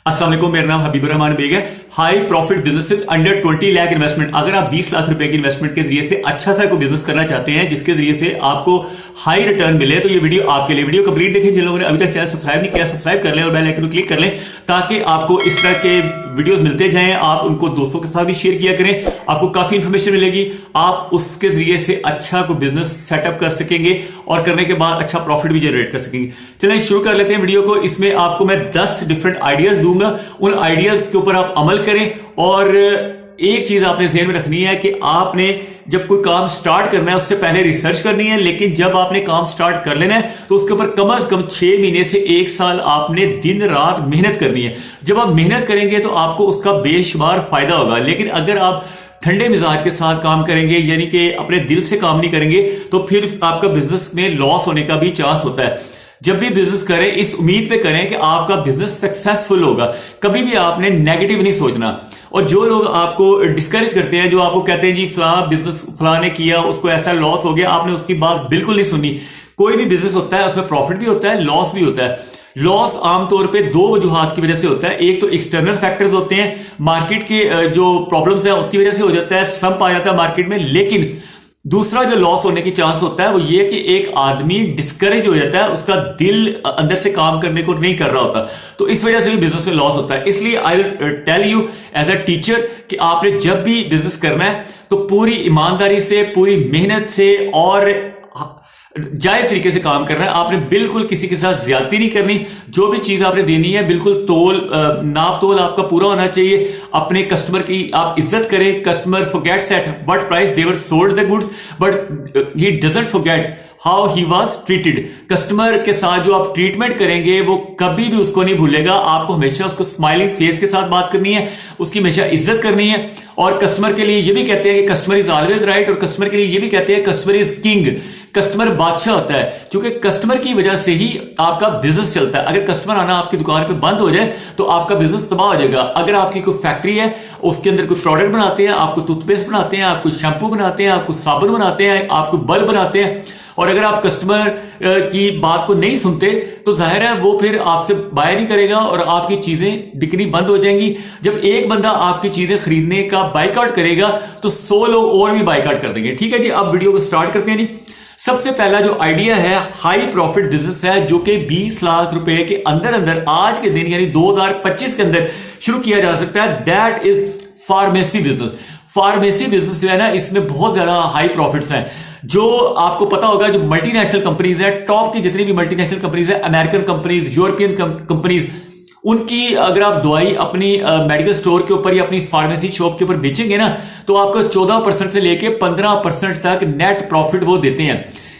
अस्सलाम वालेकुम, मेरा नाम हबीबुर रहमान बेग है। High profit businesses under 20 lakh investment. अगर आप 20 लाख रुपए की इन्वेस्टमेंट के जरिए से अच्छा सा कोई बिजनेस करना चाहते हैं जिसके जरिए से आपको हाई रिटर्न मिले, तो ये वीडियो आपके लिए। वीडियो कंप्लीट देखें। जिन लोगों ने अभी तक चैनल सब्सक्राइब नहीं किया, सब्सक्राइब कर लें और बेल आइकन को क्लिक कर लें ताकि आपको इस तरह के वीडियोस मिलते जाएं। आप उनको दोस्तों के साथ भी शेयर किया करें, आपको काफी इंफॉर्मेशन मिलेगी। आप उसके जरिए से अच्छा कोई बिजनेस सेटअप कर सकेंगे और करने के बाद अच्छा प्रॉफिट भी जनरेट कर सकेंगे। चलिए शुरू कर लेते हैं वीडियो को। इसमें आपको मैं 10 डिफरेंट आइडियाज दूंगा, उन आइडियाज के ऊपर आप अमल करें। और एक चीज आपने ध्यान में रखनी है कि आपने जब कोई काम स्टार्ट करना है उससे पहले रिसर्च करनी है, लेकिन जब आपने काम स्टार्ट कर लेना है तो उसके ऊपर कम से कम 6 महीने से 1 साल आपने दिन रात मेहनत करनी है। जब आप मेहनत करेंगे तो आपको उसका बेशुमार फायदा होगा। लेकिन अगर आप ठंडे मिजाज के साथ काम करेंगे, यानी कि अपने दिल से काम नहीं करेंगे, तो फिर आपका बिजनेस में लॉस होने का भी चांस होता है। जब भी बिजनेस करें इस उम्मीद पे करें कि आपका बिजनेस सक्सेसफुल होगा। कभी भी आपने नेगेटिव नहीं सोचना। और जो लोग आपको डिस्करेज करते हैं, जो आपको कहते हैं जी फलां बिजनेस फलां ने किया, उसको ऐसा लॉस हो गया, आपने उसकी बात बिल्कुल नहीं सुनी। कोई भी बिजनेस होता है उसमें प्रॉफिट भी होता है, लॉस भी होता है। लॉस आमतौर पे 2 वजूहात की वजह से होता है। एक तो एक्सटर्नल फैक्टर्स होते हैं, मार्केट के जो प्रॉब्लम्स है उसकी वजह से हो जाता है, slump आ जाता है मार्केट में। लेकिन दूसरा जो लॉस होने की चांस होता है वो ये कि एक आदमी डिस्करेज हो जाता है, उसका दिल अंदर से काम करने को नहीं कर रहा होता, तो इस वजह से भी बिजनेस में लॉस होता है। इसलिए I will tell you as a teacher कि आपने जब भी बिजनेस करना है तो पूरी ईमानदारी से, पूरी मेहनत से और जायज तरीके से काम करना है। आपने बिल्कुल किसी के साथ ज्यादती नहीं करनी। जो भी चीज आपने देनी है बिल्कुल नाप तोल आपका पूरा होना चाहिए। अपने कस्टमर की आप इज्जत करें। Customer forgets at what price they were sold the goods but he doesn't forget how he was treated. Customer के साथ जो आप ट्रीटमेंट करेंगे वो कभी भी उसको नहीं भूलेगा। आपको हमेशा उसको स्माइलिंग फेस के साथ बात करनी है, उसकी हमेशा इज्जत करनी है। और कस्टमर के लिए ये भी कहते हैं कि कस्टमर इज ऑलवेज राइट, और कस्टमर के लिए ये भी कहते हैं कस्टमर इज किंग। कस्टमर बादशाह होता है, क्योंकि कस्टमर की वजह से ही आपका बिजनेस चलता है। अगर कस्टमर आना आपकी दुकान पे बंद हो जाए तो आपका बिजनेस तबाह हो जाएगा। अगर आपकी कोई फैक्ट्री है, उसके अंदर कोई प्रोडक्ट बनाते हैं, आपको टूथपेस्ट बनाते हैं, आपको शैम्पू बनाते हैं, आपको साबुन बनाते हैं, आपको बल्ब बनाते हैं, और अगर आप कस्टमर की बात को नहीं सुनते तो जाहिर है वो फिर आपसे बाय नहीं करेगा और आपकी चीजें बिकनी बंद हो जाएंगी। जब एक बंदा आपकी चीजें खरीदने का बाइकआउट करेगा तो 100 लोग और भी बाइकआउट कर देंगे। ठीक है जी, अब वीडियो को स्टार्ट करते हैं जी। सबसे पहला जो आइडिया है हाई प्रॉफिट बिजनेस है, जो कि 20 लाख रुपए के अंदर अंदर आज के दिन यानी 2025 के अंदर शुरू किया जा सकता है। That is pharmacy business. Pharmacy business जो है ना, इसमें बहुत ज्यादा हाई प्रॉफिट्स हैं। जो आपको पता होगा, जो मल्टीनेशनल कंपनीज है, टॉप की जितनी भी मल्टीनेशनल कंपनीज है, अमेरिकन कंपनीज, यूरोपियन कंपनीज, उनकी अगर आप दवाई अपनी मेडिकल स्टोर के ऊपर या अपनी फार्मेसी शॉप के ऊपर बेचेंगे ना, तो आपको 14% से लेके 15% तक नेट प्रॉफिट वो देते हैं।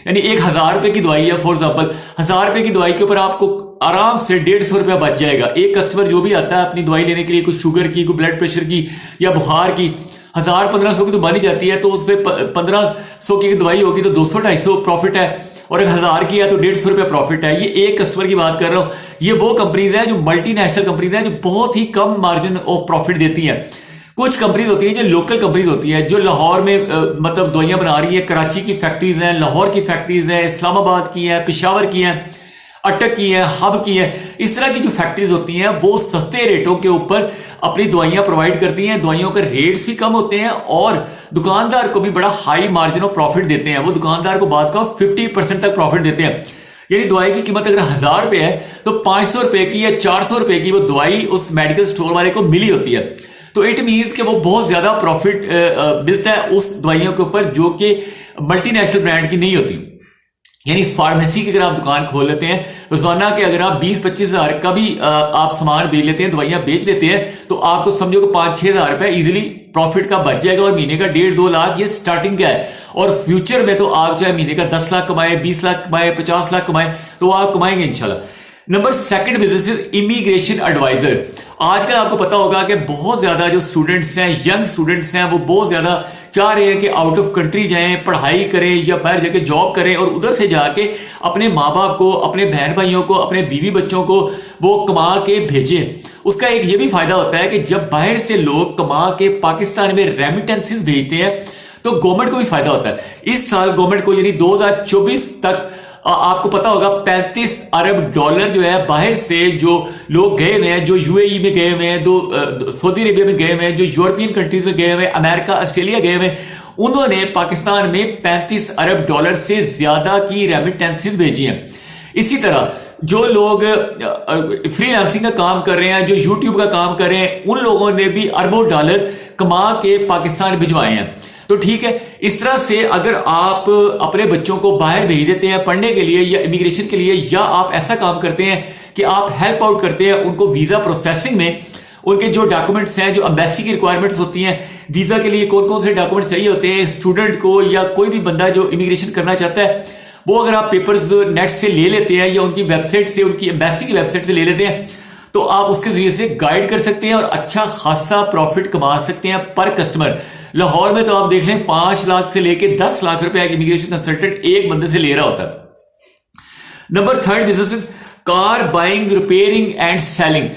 यानी 1000 रुपए की दवाई है, फॉर एग्जाम्पल 1000 रुपए की दवाई के ऊपर आपको आराम से 150 रुपया बच जाएगा। एक कस्टमर जो भी आता है अपनी दवाई लेने के लिए, कुछ शुगर की, कुछ ब्लड प्रेशर की या बुखार की, 1000-1500 की तो बनी जाती है, तो उस पर 1500 की दवाई होगी तो 200-250 प्रॉफिट है, और 1000 की है तो 150 रुपया प्रॉफिट है। ये एक कस्टमर की बात कर रहा हूं। ये वो कंपनीज हैं जो मल्टीनेशनल कंपनीज हैं, जो बहुत ही कम मार्जिन ऑफ प्रॉफिट देती हैं। कुछ कंपनीज होती है जो लोकल कंपनीज होती है, जो लाहौर में मतलब दवाइयां बना रही है। कराची की फैक्ट्रीज हैं, लाहौर की फैक्ट्रीज हैं, इस्लामाबाद की है, पेशावर की है, अटक की है, हब की है। इस तरह की जो फैक्ट्रीज होती हैं वो सस्ते रेटों के ऊपर अपनी दवाइयां प्रोवाइड करती हैं। दवाइयों के रेट्स भी कम होते हैं और दुकानदार को भी बड़ा हाई मार्जिन ऑफ प्रॉफिट देते हैं। वो दुकानदार को बात का 50% तक प्रॉफिट देते हैं। यानी दवाई की कीमत अगर 1000 रुपए है तो 500 रुपए की या 400 रुपए की वो दवाई उस मेडिकल स्टोर वाले को मिली होती है। तो इट मीन्स कि वो बहुत ज्यादा प्रॉफिट मिलता है उस दवाइयों के ऊपर जो कि मल्टीनेशनल ब्रांड की नहीं होती। यानी फार्मेसी की अगर आप दुकान खोल लेते हैं, रोजाना के अगर आप 20-25 हजार का भी आप सामान बेच लेते हैं, दवाइयां बेच लेते हैं, तो आपको समझो कि 5-6 हजार रुपए इजिली प्रॉफिट का बच जाएगा। और महीने का 1.5-2 लाख ये स्टार्टिंग का है। और फ्यूचर में तो आप चाहे महीने का 10 लाख कमाए, 20 लाख कमाए, 50 लाख कमाए, तो आप कमाएंगे इंशाल्लाह। Number 2 business is immigration adviser. आजकल आपको पता होगा कि बहुत ज्यादा जो स्टूडेंट्स हैं, यंग स्टूडेंट्स हैं, वो बहुत ज्यादा चाह रहे हैं कि आउट ऑफ कंट्री जाएं, पढ़ाई करें या बाहर जाके जॉब करें, और उधर से जाके अपने माँ बाप को, अपने बहन भाइयों को, अपने बीवी बच्चों को वो कमा के भेजें। उसका एक ये भी फायदा होता है कि जब बाहर से लोग कमा के पाकिस्तान में रेमिटेंसेस भेजते हैं तो गवर्नमेंट को भी फायदा होता है। इस साल गवर्नमेंट को यानी 2024 तक आपको पता होगा 35 अरब डॉलर जो है बाहर से जो लोग गए हुए हैं, जो यूएई में गए हुए हैं, सऊदी अरेबिया में गए हुए हैं, जो यूरोपियन कंट्रीज में गए हुए हैं, अमेरिका ऑस्ट्रेलिया गए हुए हैं, उन्होंने पाकिस्तान में 35 अरब डॉलर से ज्यादा की रेमिटेंसेस भेजी हैं। इसी तरह जो लोग फ्रीलांसिंग का काम कर रहे हैं, जो यूट्यूब का काम कर रहे हैं, उन लोगों ने भी अरबों डॉलर कमा के पाकिस्तान भिजवाए हैं। तो ठीक है, इस तरह से अगर आप अपने बच्चों को बाहर भेज देते हैं पढ़ने के लिए या इमिग्रेशन के लिए, या आप ऐसा काम करते हैं कि आप हेल्प आउट करते हैं उनको वीजा प्रोसेसिंग में, उनके जो डॉक्यूमेंट्स हैं, जो एम्बेसी की रिक्वायरमेंट्स होती हैं, वीजा के लिए कौन कौन से डॉक्यूमेंट्स चाहिए होते हैं स्टूडेंट को या कोई भी बंदा जो इमिग्रेशन करना चाहता है, वो अगर आप पेपर्स नेट से ले लेते हैं या उनकी वेबसाइट से, उनकी एम्बेसी की वेबसाइट से ले लेते हैं, तो आप उसके जरिए से गाइड कर सकते हैं और अच्छा खासा प्रॉफिट कमा सकते हैं पर कस्टमर। लाहौर में तो आप देख लें 5 लाख से लेके 10 लाख रुपए एक इमिग्रेशन कंसल्टेंट एक बंदे से ले रहा होता है। Number 3 business is car buying, repairing and selling.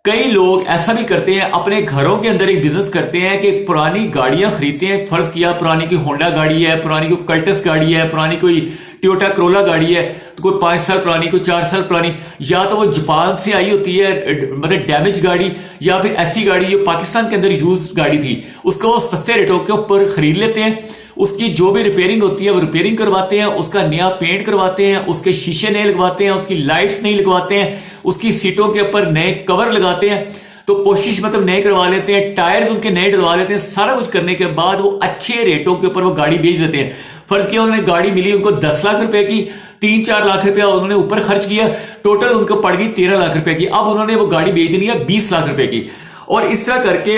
कई लोग ऐसा भी करते हैं, अपने घरों के अंदर एक बिजनेस करते हैं कि पुरानी गाड़ियां खरीदते हैं। फर्ज किया पुरानी कोई होंडा गाड़ी है, पुरानी कोई कल्टस गाड़ी है, पुरानी कोई टोयोटा क्रोला गाड़ी है, तो कोई 5 साल पुरानी, कोई 4 साल पुरानी, या तो वो जापान से आई होती है मतलब डैमेज गाड़ी, या फिर ऐसी गाड़ी जो पाकिस्तान के अंदर यूज गाड़ी थी, उसको वो सस्ते रेटों के ऊपर खरीद लेते हैं। उसकी जो भी रिपेयरिंग होती है वो रिपेयरिंग करवाते हैं, उसका नया पेंट करवाते हैं, उसके शीशे नए लगवाते हैं, उसकी लाइट्स नहीं लगवाते हैं, उसकी सीटों के ऊपर नए कवर लगाते हैं, तो कोशिश मतलब नए करवा लेते हैं, टायर्स उनके नए डलवा लेते हैं। सारा कुछ करने के बाद वो अच्छे रेटों के ऊपर वो गाड़ी बेच देते हैं। फर्ज किया उन्होंने गाड़ी मिली उनको 10 लाख रुपए की, 3-4 लाख रुपया उन्होंने ऊपर खर्च किया, टोटल उनको पड़ गई 13 लाख रुपए की। अब उन्होंने वो गाड़ी बेच दी है 20 लाख रुपए की। और इस तरह करके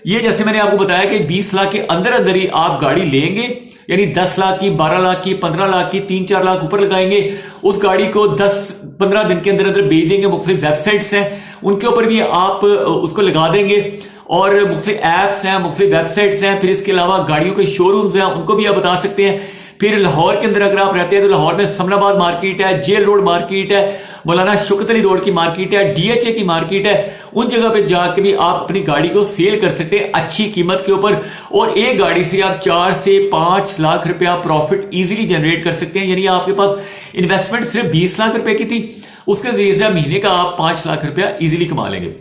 ये जैसे मैंने आपको बताया कि 20 लाख के अंदर अंदर ही आप गाड़ी लेंगे, यानी 10 लाख की, 12 लाख की, 15 लाख की, 3-4 लाख ऊपर लगाएंगे, उस गाड़ी को 10-15 दिन के अंदर अंदर बेच देंगे। मुख्तलिफ वेबसाइट्स हैं उनके ऊपर भी आप उसको लगा देंगे, और मुख्तलिफ ऐप्स हैं, मुख्तलिफ वेबसाइट्स हैं, फिर इसके अलावा गाड़ियों के शोरूम्स हैं, उनको भी आप बता सकते हैं। फिर लाहौर के अंदर अगर आप रहते हैं तो लाहौर में समनाबाद मार्केट है, जेल रोड मार्केट है, मौलाना शौकत अली रोड की मार्केट है, डीएचए की मार्केट है, उन जगह पे जाके भी आप अपनी गाड़ी को सेल कर सकते हैं अच्छी कीमत के ऊपर, और एक गाड़ी से आप 4 से 5 लाख रुपया प्रॉफिट इजीली जनरेट कर सकते हैं। यानी आपके पास इन्वेस्टमेंट सिर्फ 20 लाख रुपए की थी, उसके जरिए से महीने का आप 5 लाख रुपया इजीली कमा लेंगे।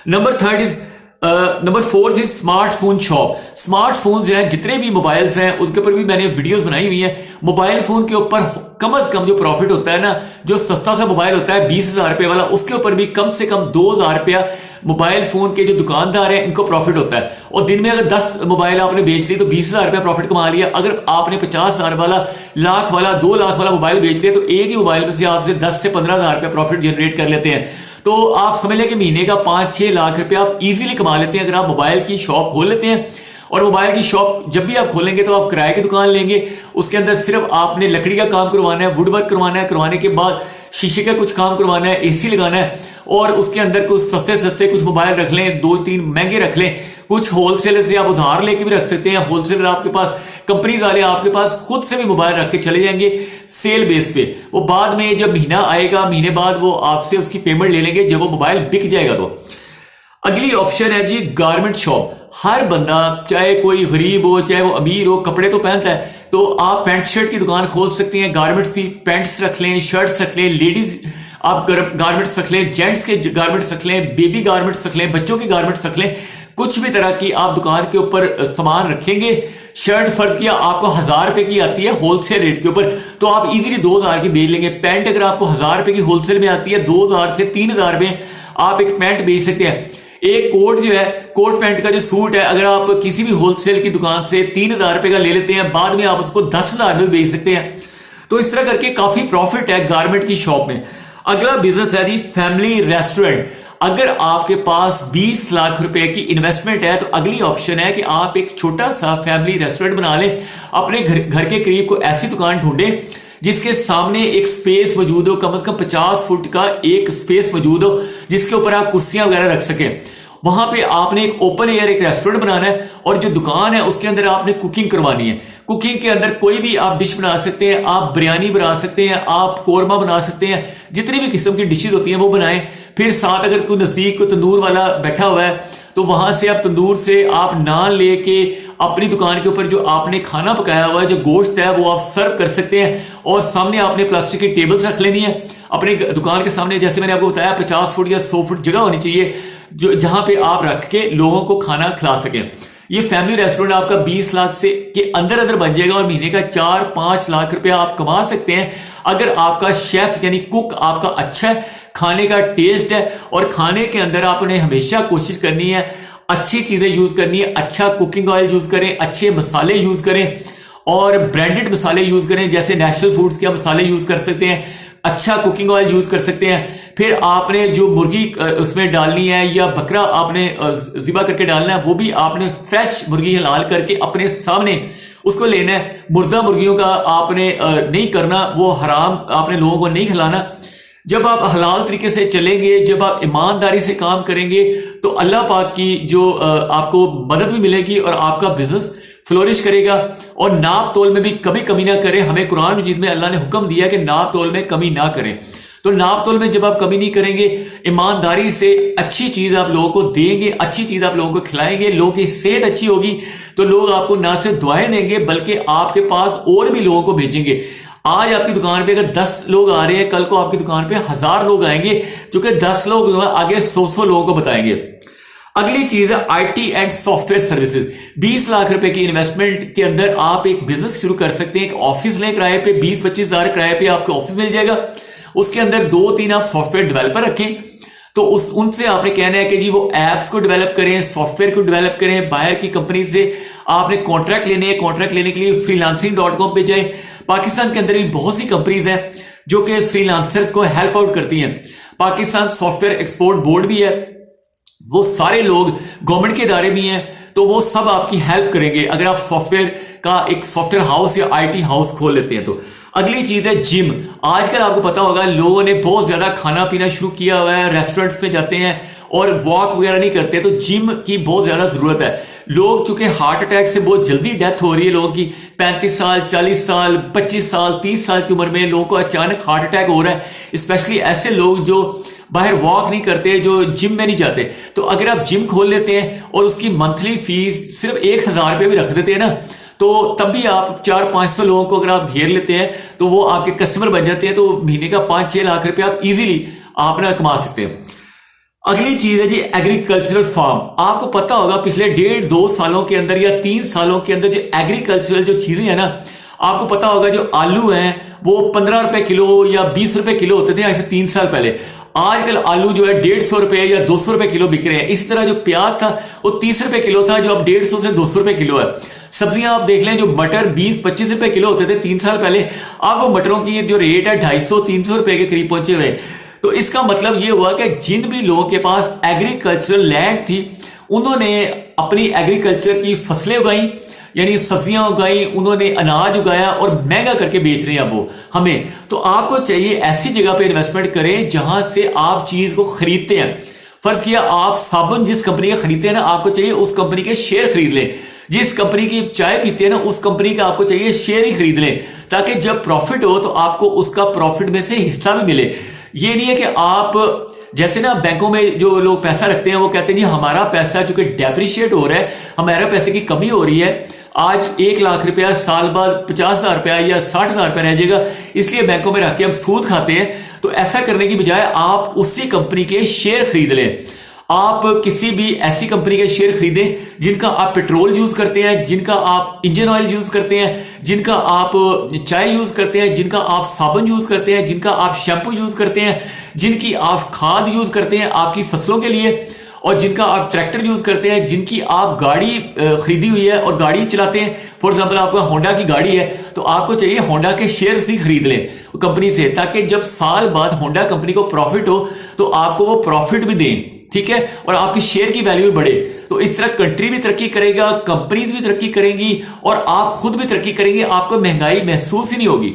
Number 4 is smartphone shop. Smartphones हैं, जितने भी मोबाइल्स हैं उसके ऊपर भी मैंने वीडियोस बनाई हुई हैं। मोबाइल फोन के ऊपर कम से कम जो प्रॉफिट होता है ना, जो सस्ता सा मोबाइल होता है 20,000 रुपए वाला, उसके ऊपर भी कम से कम 2,000 रुपया मोबाइल फोन के जो दुकानदार हैं इनको प्रॉफिट होता है। और दिन में अगर 10 मोबाइल आपने बेच ली तो 20,000 रुपया प्रॉफिट कमा लिया। अगर आपने 50,000 वाला, लाख वाला, 2 लाख वाला मोबाइल बेच लिया तो एक ही मोबाइल में से आपसे 10 से 15,000 रुपया प्रॉफिट जनरेट कर लेते हैं। तो आप समझ लें कि महीने का 5-6 लाख रुपया आप इजीली कमा लेते हैं अगर आप मोबाइल की शॉप खोल लेते हैं। और मोबाइल की शॉप जब भी आप खोलेंगे तो आप किराए की दुकान लेंगे, उसके अंदर सिर्फ आपने लकड़ी का काम करवाना है, वुड वर्क करवाना है, करवाने के बाद शीशे का कुछ काम करवाना है, एसी लगाना है, और उसके अंदर कुछ सस्ते सस्ते कुछ मोबाइल रख लें, 2-3 महंगे रख लें, कुछ होलसेलर से आप उधार लेके भी रख सकते हैं। होलसेलर आपके पास, कंपनीज वाले आपके पास खुद से भी मोबाइल रख के चले जाएंगे सेल बेस पे। वो बाद में जब महीना आएगा, महीने बाद वो आपसे उसकी पेमेंट ले लेंगे जब वो मोबाइल बिक जाएगा। तो अगली ऑप्शन है जी गारमेंट शॉप। हर बंदा, चाहे कोई गरीब हो चाहे वो अमीर हो, कपड़े तो पहनता है, तो आप पैंट शर्ट की दुकान खोल सकते हैं। गारमेंट्स की पैंट्स रख लें, शर्ट्स रख लें, लेडीज आप गारमेंट्स रख लें, जेंट्स के गारमेंट्स रख लें, बेबी गारमेंट्स रख लें, बच्चों के गारमेंट्स रख लें, कुछ भी तरह की आप दुकान के ऊपर सामान रखेंगे। शर्ट फर्ज किया आपको 1,000 रुपए की आती है होलसेल रेट के ऊपर, तो आप इजीली 2,000 की बेच लेंगे। पैंट अगर आपको 1,000 रुपए की होलसेल में आती है, 2,000 से 3,000 में आप एक पैंट बेच सकते हैं। एक कोट जो है, कोट पैंट का जो सूट है, अगर आप किसी भी होलसेल की दुकान से 3,000 रुपए का ले लेते हैं, बाद में आप उसको 10,000 में बेच सकते हैं। तो इस तरह करके काफी प्रॉफिट है गारमेंट की शॉप में। अगला बिजनेस है जी फैमिली रेस्टोरेंट। अगर आपके पास 20 लाख रुपए की इन्वेस्टमेंट है तो अगली ऑप्शन है कि आप एक छोटा सा फैमिली रेस्टोरेंट बना लें। अपने घर के करीब को ऐसी दुकान ढूंढें जिसके सामने एक स्पेस मौजूद हो, कम से कम 50 फुट का एक स्पेस मौजूद हो, जिसके ऊपर आप कुर्सियां वगैरह रख सकें। वहां पे आपने एक ओपन एयर एक रेस्टोरेंट बनाना है, और जो दुकान है उसके अंदर आपने कुकिंग करवानी है। कुकिंग के अंदर कोई भी आप डिश बना सकते हैं, आप बिरयानी बना सकते हैं, आप कोरमा बना सकते हैं, जितनी भी किस्म की डिशेज होती हैं वो बनाएं। फिर साथ अगर कोई नजदीक कोई तंदूर वाला बैठा हुआ है तो वहां से आप तंदूर से आप नान लेके अपनी दुकान के ऊपर जो आपने खाना पकाया हुआ है, जो गोश्त है, वो आप सर्व कर सकते हैं। और सामने आपने प्लास्टिक की टेबल्स रख लेनी है अपनी दुकान के सामने। जैसे मैंने आपको बताया 50 फुट या 100 फुट जगह होनी चाहिए जो जहां पे आप रख के लोगों को खाना खिला सकें। ये फैमिली रेस्टोरेंट आपका 20 लाख से के अंदर बन जाएगा और महीने का 4-5 लाख रुपया आप कमा सकते हैं अगर आपका शेफ यानी कुक आपका अच्छा है, खाने का टेस्ट है। और खाने के अंदर आपने हमेशा कोशिश करनी है अच्छी चीजें यूज करनी है, अच्छा कुकिंग ऑयल यूज करें, अच्छे मसाले यूज करें और ब्रांडेड मसाले यूज करें। जैसे नेशनल फूड्स के मसाले यूज कर सकते हैं, अच्छा कुकिंग ऑयल यूज कर सकते हैं। फिर आपने जो मुर्गी उसमें डालनी है या बकरा आपने ज़िबा करके डालना है, वो भी आपने फ्रेश मुर्गी हलाल करके अपने सामने उसको लेना है। मुर्दा मुर्गियों का आपने नहीं करना, वो हराम आपने लोगों को नहीं खिलाना। जब आप हलाल तरीके से चलेंगे, जब आप ईमानदारी से काम करेंगे, तो अल्लाह पाक की जो आपको मदद भी मिलेगी और आपका बिजनेस फ्लोरिश करेगा। और नाप तोल में भी कभी कमी ना करें। हमें कुरान मजीद में अल्लाह ने हुक्म दिया कि नाप तोल में कमी ना करें। तो नाप तोल में जब आप कमी नहीं करेंगे, ईमानदारी से अच्छी चीज आप लोगों को देंगे, अच्छी चीज आप लोगों को खिलाएंगे, लोगों की सेहत अच्छी होगी तो लोग आपको ना सिर्फ दुआएं देंगे बल्कि आपके पास और भी लोगों को भेजेंगे। आज आपकी दुकान पे अगर 10 लोग आ रहे हैं, कल को आपकी दुकान पे 1000 लोग आएंगे, क्योंकि 10 लोग आगे 100 लोगों को बताएंगे। अगली चीज है IT and software services. 20 lakh रुपए की इन्वेस्टमेंट के अंदर आप एक बिजनेस शुरू कर सकते हैं। एक ऑफिस लें किराए पे, 20-25 हजार किराए पे आपको ऑफिस मिल जाएगा। उसके अंदर 2-3 आप सॉफ्टवेयर डेवलपर रखें। तो उनसे आपने कहना है कि जी वो एप्स को डेवलप करें, सॉफ्टवेयर को डेवलप करें। बाहर की कंपनी से आपने कॉन्ट्रैक्ट लेने हैं। कॉन्ट्रैक्ट लेने के लिए freelancing.com पे जाए। पाकिस्तान के अंदर भी बहुत सी कंपनीज हैं जो कि फ्रीलांसर्स को हेल्प आउट करती हैं। पाकिस्तान सॉफ्टवेयर एक्सपोर्ट बोर्ड भी है, वो सारे लोग गवर्नमेंट के इदारे भी हैं, तो वो सब आपकी हेल्प करेंगे अगर आप सॉफ्टवेयर का एक सॉफ्टवेयर हाउस या आईटी हाउस खोल लेते हैं। तो अगली चीज है जिम। आजकल आपको पता होगा लोगों ने बहुत ज्यादा खाना पीना शुरू किया हुआ है, रेस्टोरेंट्स में जाते हैं और वॉक वगैरह नहीं करते, तो जिम की बहुत ज्यादा जरूरत है। लोग चूंकि हार्ट अटैक से बहुत जल्दी डेथ हो रही है लोगों की, 35 साल 40 साल 25 साल 30 साल की उम्र में लोगों को अचानक हार्ट अटैक हो रहा है। स्पेशली ऐसे लोग जो बाहर वॉक नहीं करते, जो जिम में नहीं जाते। तो अगर आप जिम खोल लेते हैं और उसकी मंथली फीस सिर्फ 1000 रुपये भी रख देते हैं ना, तो तब भी आप 400-500 लोगों को अगर आप घेर लेते हैं तो वो आपके कस्टमर बन जाते हैं। तो महीने का 5-6 लाख रुपए आप इजीली आप कमा सकते हैं। अगली चीज है जी एग्रीकल्चरल फार्म। आपको पता होगा पिछले 1.5-2 सालों के अंदर या 3 सालों के अंदर जो एग्रीकल्चरल जो चीजें हैं ना, आपको पता होगा जो आलू हैं वो 15 रुपए किलो या 20 रुपए किलो होते थे ऐसे 3 साल पहले। आजकल आलू जो है 150 रुपए या 200 रुपए किलो बिक रहे हैं। इसी तरह जो प्याज था वो 30 रुपए किलो था, जो अब 150 से 200 रुपए किलो है। सब्जियां आप देख लें, जो मटर 20-25 रुपए किलो होते थे 3 साल पहले, अब वो मटरों की जो रेट है 250-300 रुपए के करीब पहुंचे हुए। तो इसका मतलब ये हुआ कि जिन भी लोगों के पास एग्रीकल्चरल लैंड थी उन्होंने अपनी एग्रीकल्चर की फसलें उगाई, यानी सब्जियां उगाई, उन्होंने अनाज उगाया और महंगा करके बेच रहे हैं अब वो हमें। तो आपको चाहिए ऐसी जगह पे इन्वेस्टमेंट करें जहां से आप चीज को खरीदते हैं। फर्ज किया आप साबुन जिस कंपनी का खरीदते हैं ना, आपको चाहिए उस कंपनी के शेयर खरीद लें। जिस कंपनी की चाय पीते हैं ना, उस कंपनी का आपको चाहिए शेयर ही खरीद लें, ताकि जब प्रॉफिट हो तो आपको उसका प्रॉफिट में से हिस्सा भी मिले। ये नहीं है कि आप जैसे ना बैंकों में जो लोग पैसा रखते हैं वो कहते हैं जी हमारा पैसा चूंकि डेप्रिशिएट हो रहा है, हमारे पैसे की कमी हो रही है, आज 1 लाख रुपया साल बाद 50,000 रुपया या 60,000 रुपया रह जाएगा, इसलिए बैंकों में रख के हम सूद खाते हैं। तो ऐसा करने की बजाय आप उसी कंपनी के शेयर खरीद लें। आप किसी भी ऐसी कंपनी के शेयर खरीदें जिनका आप पेट्रोल यूज करते हैं, जिनका आप इंजन ऑयल यूज करते हैं, जिनका आप चाय यूज करते हैं, जिनका आप साबुन यूज करते हैं, जिनका आप शैम्पू यूज करते हैं, जिनकी आप खाद यूज करते हैं आपकी फसलों के लिए, और जिनका आप ट्रैक्टर यूज करते हैं, जिनकी आप गाड़ी खरीदी हुई है और गाड़ी चलाते हैं। फॉर एग्जाम्पल आपका होंडा की गाड़ी है तो आपको चाहिए होंडा के शेयर्स ही खरीद लें कंपनी से, ताकि जब साल बाद होंडा कंपनी को प्रॉफिट हो तो आपको वो प्रॉफिट भी दें, ठीक है, और आपकी शेयर की वैल्यू भी बढ़े। तो इस तरह कंट्री भी तरक्की करेगा, कंपनीज भी तरक्की करेंगी और आप खुद भी तरक्की करेंगे, आपको महंगाई महसूस ही नहीं होगी।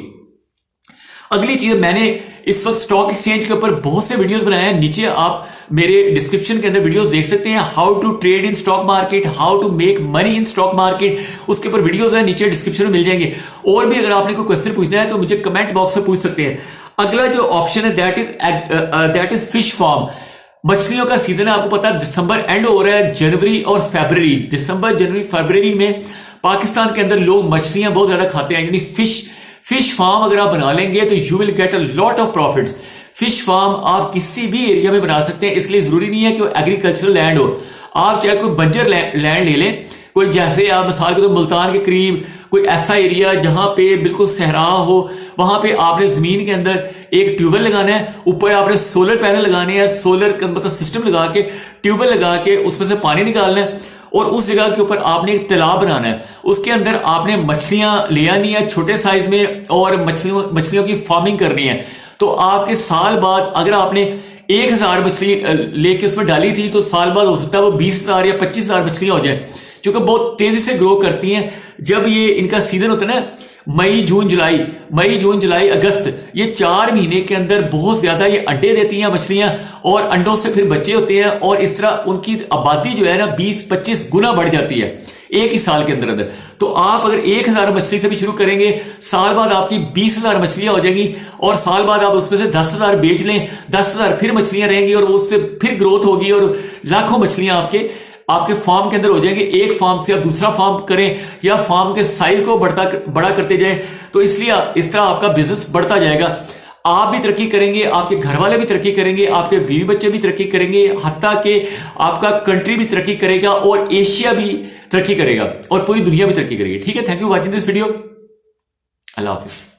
अगली चीज, मैंने इस वक्त स्टॉक एक्सचेंज के ऊपर बहुत से वीडियोस बनाए हैं, नीचे आप मेरे डिस्क्रिप्शन के अंदर वीडियोस देख सकते हैं। How to trade in stock market, how to make money in stock market, उसके ऊपर वीडियोस हैं, नीचे डिस्क्रिप्शन में मिल जाएंगे। और भी अगर आपने कोई क्वेश्चन पूछना है तो मुझे कमेंट बॉक्स में पूछ सकते हैं। अगला जो ऑप्शन है दैट इज फिश फार्म। मछलियों का सीजन है, आपको पता है दिसंबर एंड हो रहा है, जनवरी और फरवरी, दिसंबर जनवरी फरवरी में पाकिस्तान के अंदर लोग मछलियां बहुत ज्यादा खाते हैं, यानी फिश फार्म अगर आप बना लेंगे तो you will get a lot of profits. Fish farm आप किसी भी एरिया में बना सकते हैं, इसलिए जरूरी नहीं है कि वो एग्रीकल्चरल लैंड हो, आप चाहे कोई बंजर लैंड ले लें, कोई जैसे आप मिसाल के तो मुल्तान के करीब कोई ऐसा एरिया जहां पे बिल्कुल सहरा हो, वहां पे आपने जमीन के अंदर एक ट्यूबवेल लगाना है, ऊपर आपने सोलर पैनल लगाने हैं, सोलर का मतलब सिस्टम लगा के ट्यूबवेल लगा के उसमें से पानी निकालना है, और उस जगह के ऊपर आपने एक तालाब बनाना है, उसके अंदर आपने मछलियां ले आनी है छोटे साइज में, और मछलियों की फार्मिंग करनी है। तो आपके साल बाद अगर आपने 1000 मछली लेके उसमें डाली थी, तो साल बाद हो सकता है वो 20,000 या 25,000 मछलियां हो जाए, क्योंकि बहुत तेजी से ग्रो करती हैं। जब ये इनका सीजन होता है ना, मई जून जुलाई अगस्त, ये 4 महीने के अंदर बहुत ज्यादा ये अंडे देती हैं मछलियां, और अंडों से फिर बच्चे होते हैं, और इस तरह उनकी आबादी जो है ना 20-25 गुना बढ़ जाती है एक ही साल के अंदर अंदर। तो आप अगर 1000 मछली से भी शुरू करेंगे, साल बाद आपकी 20,000 मछलियां हो जाएंगी, और साल बाद आप उसमें से 10,000 बेच लें, 10,000 फिर मछलियां रहेंगी, और उससे फिर ग्रोथ होगी, और लाखों मछलियां आपके फार्म के अंदर हो जाएंगे। एक फार्म से आप दूसरा फार्म करें, या फार्म के साइज को बड़ा करते जाएं, तो इसलिए इस तरह आपका बिजनेस बढ़ता जाएगा। आप भी तरक्की करेंगे, आपके घर वाले भी तरक्की करेंगे, आपके बीवी बच्चे भी तरक्की करेंगे, हत्ता कि आपका कंट्री भी तरक्की करेगा, और एशिया भी तरक्की करेगा, और पूरी दुनिया भी तरक्की करेगी। ठीक है, thank you watching this video. Allah Hafiz.